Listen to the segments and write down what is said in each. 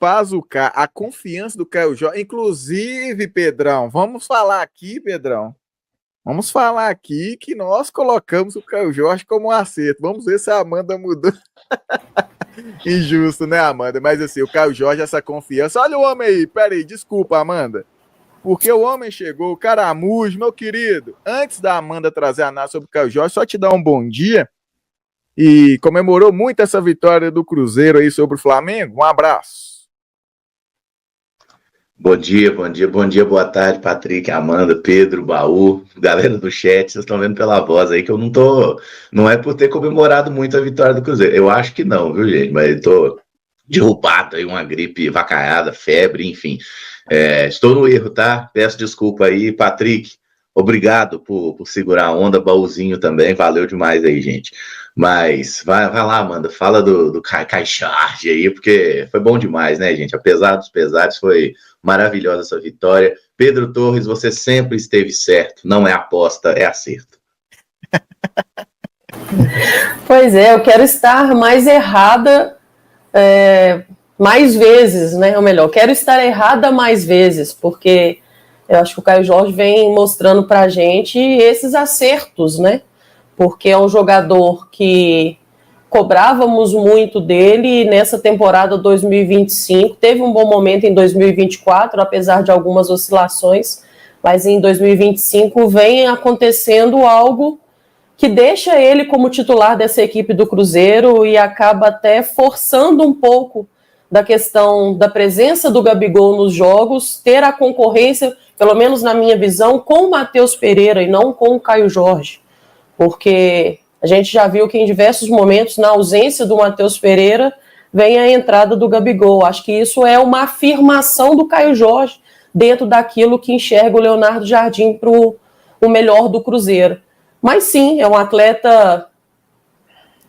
faz a confiança do Caio Jorge. Inclusive, Pedrão, vamos falar aqui, Pedrão. Vamos falar aqui que nós colocamos o Caio Jorge como um acerto. Vamos ver se a Amanda mudou. Injusto, né, Amanda? Mas assim, o Caio Jorge, essa confiança. Olha o homem aí, peraí, desculpa, Amanda. Porque o homem chegou, o Caramujo, meu querido. Antes da Amanda trazer a análise sobre o Caio Jorge, só te dar um bom dia. E comemorou muito essa vitória do Cruzeiro aí sobre o Flamengo. Um abraço. Bom dia, boa tarde, Patrick, Amanda, Pedro, Baú, galera do chat, vocês estão vendo pela voz aí que eu não é por ter comemorado muito a vitória do Cruzeiro, eu acho que não, viu, gente, mas eu tô derrubado aí, uma gripe vacaiada, febre, enfim, estou no erro, tá? Peço desculpa aí, Patrick, obrigado por segurar a onda, Baúzinho também, valeu demais aí, gente. Mas vai lá, Amanda, fala do Caio Jorge aí, porque foi bom demais, né, gente? Apesar dos pesares, foi maravilhosa essa vitória. Pedro Torres, você sempre esteve certo. Não é aposta, é acerto. Pois é, eu quero estar mais errada mais vezes, né? Ou melhor, quero estar errada mais vezes, porque eu acho que o Caio Jorge vem mostrando pra gente esses acertos, né? Porque é um jogador que cobrávamos muito dele e nessa temporada 2025 teve um bom momento em 2024, apesar de algumas oscilações, mas em 2025 vem acontecendo algo que deixa ele como titular dessa equipe do Cruzeiro e acaba até forçando um pouco da questão da presença do Gabigol nos jogos, ter a concorrência, pelo menos na minha visão, com o Matheus Pereira e não com o Caio Jorge. Porque a gente já viu que em diversos momentos, na ausência do Matheus Pereira, vem a entrada do Gabigol. Acho que isso é uma afirmação do Caio Jorge dentro daquilo que enxerga o Leonardo Jardim para o melhor do Cruzeiro. Mas sim, é um atleta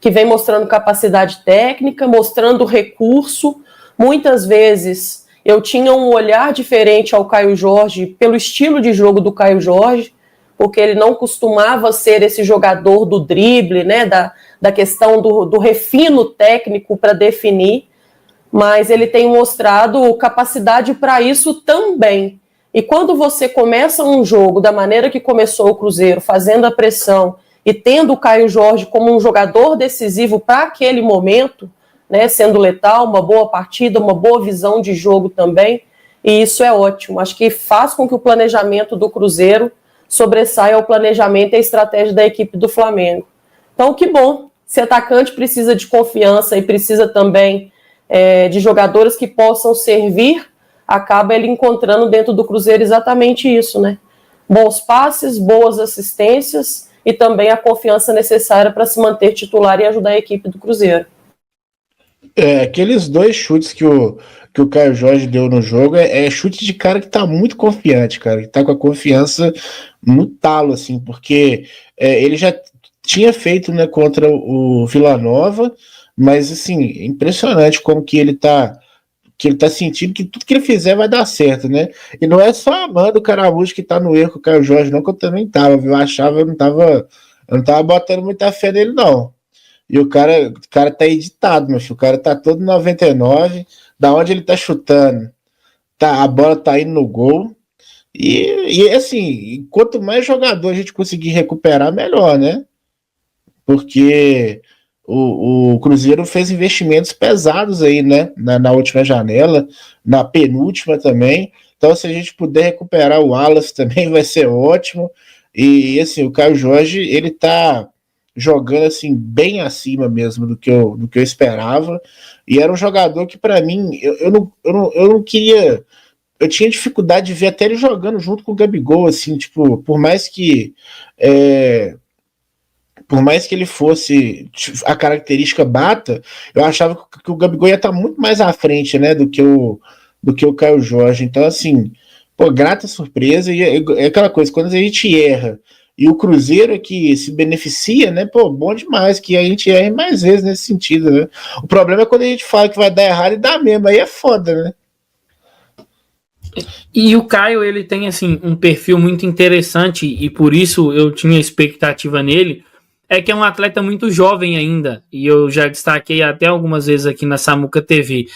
que vem mostrando capacidade técnica, mostrando recurso. Muitas vezes eu tinha um olhar diferente ao Caio Jorge pelo estilo de jogo do Caio Jorge, porque ele não costumava ser esse jogador do drible, né, da questão do refino técnico para definir, mas ele tem mostrado capacidade para isso também. E quando você começa um jogo da maneira que começou o Cruzeiro, fazendo a pressão e tendo o Caio Jorge como um jogador decisivo para aquele momento, né, sendo letal, uma boa partida, uma boa visão de jogo também, e isso é ótimo. Acho que faz com que o planejamento do Cruzeiro sobressaia ao planejamento e a estratégia da equipe do Flamengo. Então, que bom. Se atacante precisa de confiança e precisa também de jogadores que possam servir, acaba ele encontrando dentro do Cruzeiro exatamente isso, né? Bons passes, boas assistências e também a confiança necessária para se manter titular e ajudar a equipe do Cruzeiro. Aqueles dois chutes que o Caio Jorge deu no jogo é chute de cara que tá muito confiante, cara, que tá com a confiança no talo, assim, porque ele já tinha feito, né, contra o Vila Nova, mas, assim, impressionante como que ele tá sentindo que tudo que ele fizer vai dar certo, né? E não é só a Amanda, o Caramujo, que tá no erro com o Caio Jorge, não, que eu também tava, viu? Eu achava, eu não tava botando muita fé nele, não. E o cara tá editado, meu filho. O cara tá todo 99. Da onde ele tá chutando, a bola tá indo no gol. E assim, quanto mais jogador a gente conseguir recuperar, melhor, né? Porque o Cruzeiro fez investimentos pesados aí, né? Na última janela, na penúltima também. Então, se a gente puder recuperar o Wallace também, vai ser ótimo. E assim, o Caio Jorge, ele tá jogando assim bem acima mesmo do que eu esperava, e era um jogador que para mim eu não queria, eu tinha dificuldade de ver até ele jogando junto com o Gabigol, assim, tipo, por mais que ele fosse, a característica bata, eu achava que o Gabigol ia estar muito mais à frente, né, do que o Caio Jorge. Então, assim, pô, grata surpresa. E é aquela coisa, quando a gente erra e o Cruzeiro é que se beneficia, né? Pô, bom demais que a gente erre mais vezes nesse sentido, né? O problema é quando a gente fala que vai dar errado e dá mesmo, aí é foda, né? E o Caio, ele tem, assim, um perfil muito interessante e por isso eu tinha expectativa nele, é que é um atleta muito jovem ainda, e eu já destaquei até algumas vezes aqui na Samuca TV.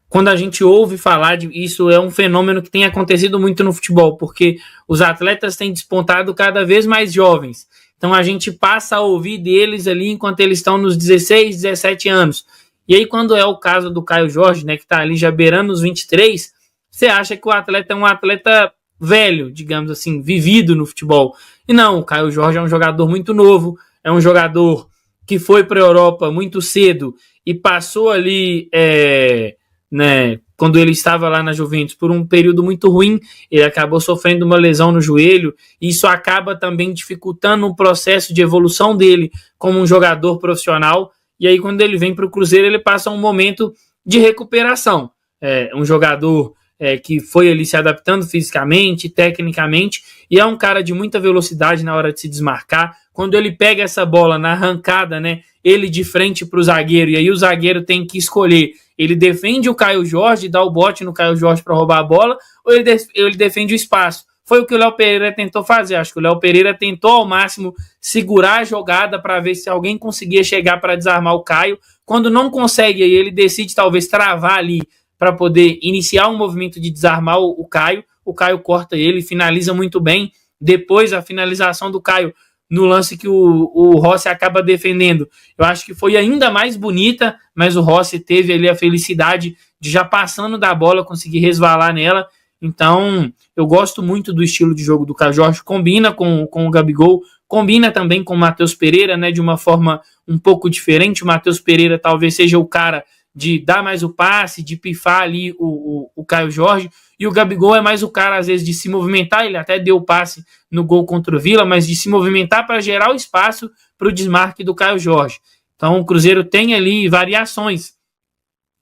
quando a gente ouve falar de isso, é um fenômeno que tem acontecido muito no futebol, porque os atletas têm despontado cada vez mais jovens. Então a gente passa a ouvir deles ali enquanto eles estão nos 16, 17 anos. E aí quando é o caso do Caio Jorge, né, que está ali já beirando os 23, você acha que o atleta é um atleta velho, digamos assim, vivido no futebol. E não, o Caio Jorge é um jogador muito novo, é um jogador que foi para a Europa muito cedo e passou ali, né, quando ele estava lá na Juventus, por um período muito ruim, ele acabou sofrendo uma lesão no joelho, e isso acaba também dificultando o processo de evolução dele como um jogador profissional, e aí quando ele vem para o Cruzeiro, ele passa um momento de recuperação. Um jogador que foi ali se adaptando fisicamente, tecnicamente, e é um cara de muita velocidade na hora de se desmarcar. Quando ele pega essa bola na arrancada, né, ele de frente para o zagueiro, e aí o zagueiro tem que escolher, ele defende o Caio Jorge, dá o bote no Caio Jorge para roubar a bola, ou ele defende o espaço. Foi o que o Léo Pereira tentou fazer. Acho que o Léo Pereira tentou ao máximo segurar a jogada para ver se alguém conseguia chegar para desarmar o Caio. Quando não consegue, aí ele decide talvez travar ali para poder iniciar um movimento de desarmar o Caio. O Caio corta ele, finaliza muito bem. Depois, a finalização do Caio no lance que o Rossi acaba defendendo, eu acho que foi ainda mais bonita, mas o Rossi teve ali a felicidade de, já passando da bola, conseguir resvalar nela. Então, eu gosto muito do estilo de jogo do Caio Jorge, combina com o Gabigol, combina também com o Matheus Pereira, né, de uma forma um pouco diferente. O Matheus Pereira talvez seja o cara de dar mais o passe, de pifar ali o Caio Jorge, e o Gabigol é mais o cara, às vezes, de se movimentar. Ele até deu o passe no gol contra o Vila, mas de se movimentar para gerar o espaço para o desmarque do Caio Jorge. Então o Cruzeiro tem ali variações.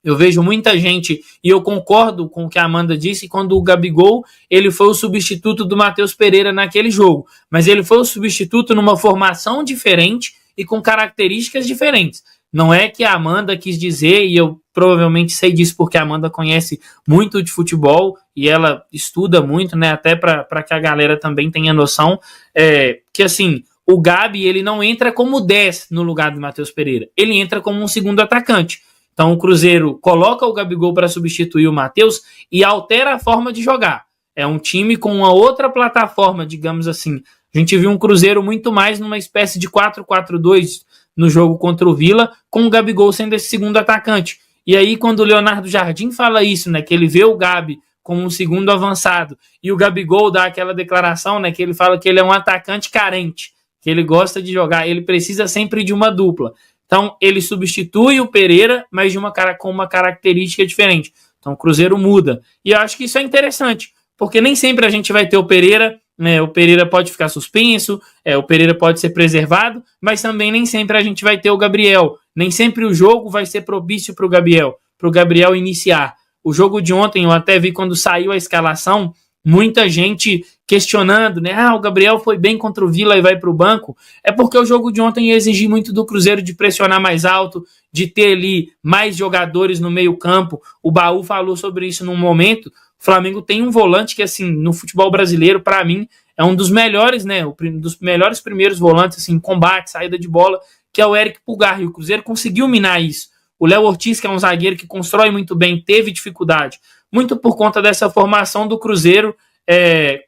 Eu vejo muita gente, e eu concordo com o que a Amanda disse, quando o Gabigol ele foi o substituto do Matheus Pereira naquele jogo, mas ele foi o substituto numa formação diferente e com características diferentes. Não é que a Amanda quis dizer, e eu provavelmente sei disso porque a Amanda conhece muito de futebol e ela estuda muito, né, até para que a galera também tenha noção, que assim, o Gabi ele não entra como 10 no lugar do Matheus Pereira, ele entra como um segundo atacante. Então o Cruzeiro coloca o Gabigol para substituir o Matheus e altera a forma de jogar. É um time com uma outra plataforma, digamos assim. A gente viu um Cruzeiro muito mais numa espécie de 4-4-2 no jogo contra o Vila, com o Gabigol sendo esse segundo atacante. E aí, quando o Leonardo Jardim fala isso, né, que ele vê o Gabi como um segundo avançado, e o Gabigol dá aquela declaração, né, que ele fala que ele é um atacante carente, que ele gosta de jogar, ele precisa sempre de uma dupla. Então, ele substitui o Pereira, mas com uma característica diferente. Então, o Cruzeiro muda. E eu acho que isso é interessante, porque nem sempre a gente vai ter o Pereira, né? O Pereira pode ficar suspenso, o Pereira pode ser preservado, mas também nem sempre a gente vai ter o Gabriel. Nem sempre o jogo vai ser propício para o Gabriel iniciar. O jogo de ontem, eu até vi quando saiu a escalação, muita gente questionando, né? O Gabriel foi bem contra o Vila e vai para o banco. É porque o jogo de ontem ia exigir muito do Cruzeiro de pressionar mais alto, de ter ali mais jogadores no meio campo. O Baú falou sobre isso num momento. O Flamengo tem um volante que, assim, no futebol brasileiro, para mim, é um dos melhores, né? Um dos melhores primeiros volantes, assim, combate, saída de bola, que é o Eric Pulgar. E o Cruzeiro conseguiu minar isso. O Léo Ortiz, que é um zagueiro que constrói muito bem, teve dificuldade. Muito por conta dessa formação do Cruzeiro,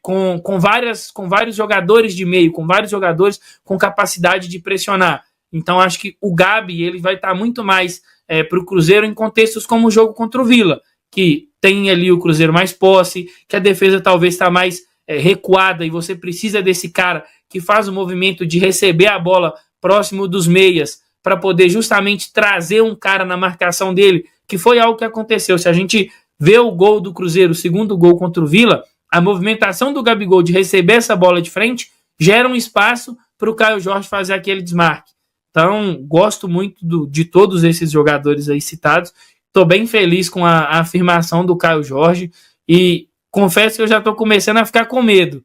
com vários jogadores de meio, com vários jogadores com capacidade de pressionar. Então, acho que o Gabi ele vai estar muito mais para o Cruzeiro em contextos como o jogo contra o Vila, que tem ali o Cruzeiro mais posse, que a defesa talvez está mais recuada e você precisa desse cara que faz o movimento de receber a bola próximo dos meias para poder justamente trazer um cara na marcação dele, que foi algo que aconteceu. Se a gente vê o gol do Cruzeiro, o segundo gol contra o Vila, a movimentação do Gabigol de receber essa bola de frente gera um espaço para o Caio Jorge fazer aquele desmarque. Então, gosto muito de todos esses jogadores aí citados. Estou bem feliz com a afirmação do Caio Jorge e confesso que eu já estou começando a ficar com medo,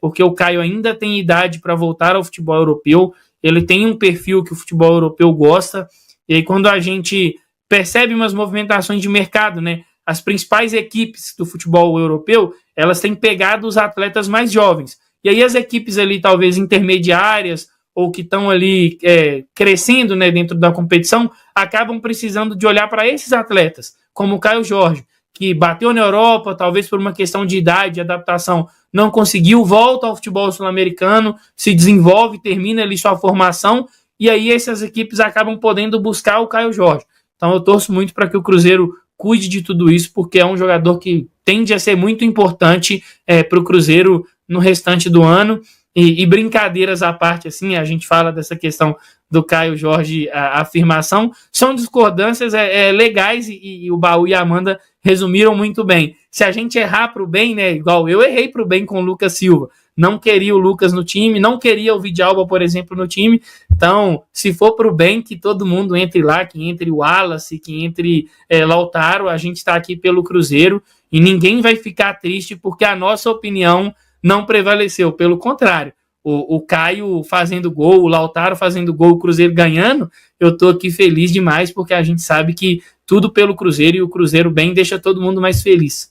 porque o Caio ainda tem idade para voltar ao futebol europeu, ele tem um perfil que o futebol europeu gosta, e aí quando a gente percebe umas movimentações de mercado, né? As principais equipes do futebol europeu, elas têm pegado os atletas mais jovens. E aí as equipes ali, talvez intermediárias, ou que estão ali crescendo, né, dentro da competição, acabam precisando de olhar para esses atletas, como o Caio Jorge, que bateu na Europa, talvez por uma questão de idade, de adaptação, não conseguiu, volta ao futebol sul-americano, se desenvolve, termina ali sua formação, e aí essas equipes acabam podendo buscar o Caio Jorge. Então eu torço muito para que o Cruzeiro cuide de tudo isso, porque é um jogador que tende a ser muito importante para o Cruzeiro no restante do ano. E brincadeiras à parte, assim, a gente fala dessa questão do Caio Jorge, a afirmação, são discordâncias legais e o Baú e a Amanda resumiram muito bem. Se a gente errar para o bem, né, igual eu errei para o bem com o Lucas Silva, não queria o Lucas no time, não queria o Vidalba, por exemplo, no time, então, se for para o bem, que todo mundo entre lá, que entre o Wallace, que entre Lautaro, a gente está aqui pelo Cruzeiro e ninguém vai ficar triste porque a nossa opinião não prevaleceu, pelo contrário, o Caio fazendo gol, o Lautaro fazendo gol, o Cruzeiro ganhando, eu tô aqui feliz demais, porque a gente sabe que tudo pelo Cruzeiro, e o Cruzeiro bem deixa todo mundo mais feliz.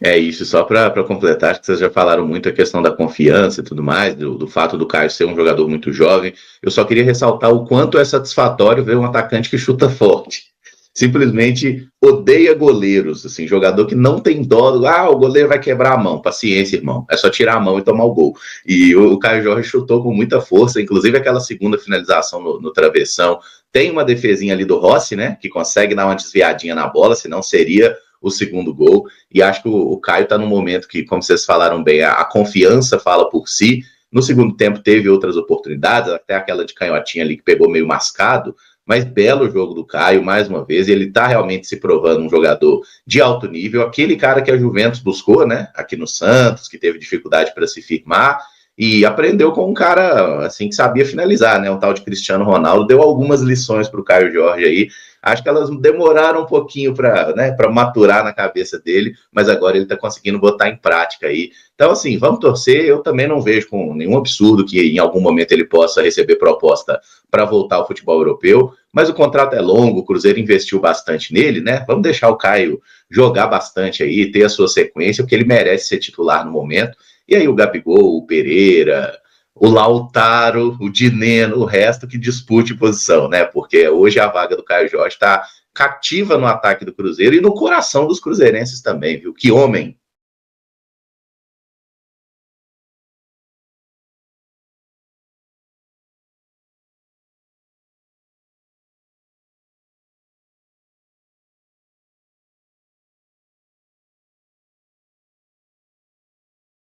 É isso, só para completar, acho que vocês já falaram muito a questão da confiança e tudo mais, do fato do Caio ser um jogador muito jovem, eu só queria ressaltar o quanto é satisfatório ver um atacante que chuta forte. Simplesmente odeia goleiros, assim, jogador que não tem dó, o goleiro vai quebrar a mão, paciência, irmão, é só tirar a mão e tomar o gol. E o Caio Jorge chutou com muita força, inclusive aquela segunda finalização no travessão, tem uma defesinha ali do Rossi, né, que consegue dar uma desviadinha na bola, senão seria o segundo gol, e acho que o Caio tá num momento que, como vocês falaram bem, a confiança fala por si. No segundo tempo teve outras oportunidades, até aquela de canhotinha ali que pegou meio mascado, mas belo jogo do Caio, mais uma vez, e ele está realmente se provando um jogador de alto nível, aquele cara que a Juventus buscou, né, aqui no Santos, que teve dificuldade para se firmar, e aprendeu com um cara, assim, que sabia finalizar, né, um tal de Cristiano Ronaldo, deu algumas lições para o Caio Jorge aí, acho que elas demoraram um pouquinho para maturar na cabeça dele, mas agora ele está conseguindo botar em prática aí. Então, assim, vamos torcer. Eu também não vejo com nenhum absurdo que em algum momento ele possa receber proposta para voltar ao futebol europeu, mas o contrato é longo, o Cruzeiro investiu bastante nele, né? Vamos deixar o Caio jogar bastante aí, ter a sua sequência, porque ele merece ser titular no momento. E aí o Gabigol, o Pereira, o Lautaro, o Dineno, o resto que dispute posição, né? Porque hoje a vaga do Caio Jorge está cativa no ataque do Cruzeiro e no coração dos cruzeirenses também, viu? Que homem!